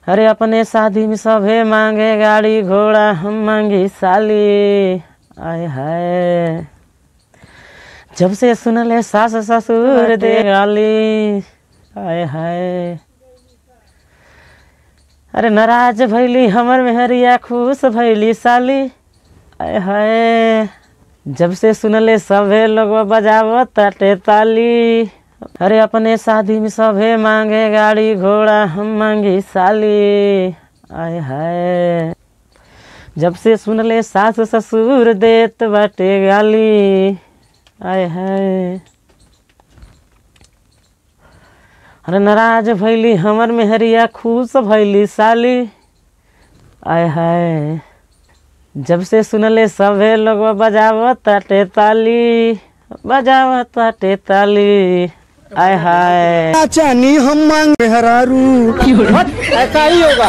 अरे अपने शादी में सभे मांगे गाड़ी घोड़ा, हम मांगी साली। आय हाय जब से सुनले सास ससुर दे गाली। आय हाय अरे नाराज भैली हमर मेहरिया, खुश भैली साली। आय हाय जब से सुनले सभे लोग बजावत ताटे ताली। अरे अपने शादी में सभे मांगे गाड़ी घोड़ा, हम मांगी साली। आय हाय जब से सुनले सास ससुर देत बाटे गाली। आय हाय अरे नाराज भैली हमर मेहरिया, खुश भैली साली। आय हाय जब से सुनले सभे लोग बजावत ताटे ताली, बजावत ताटे ताली। आय हाय चानी हम मांग मेहरारू, ऐसा ही होगा।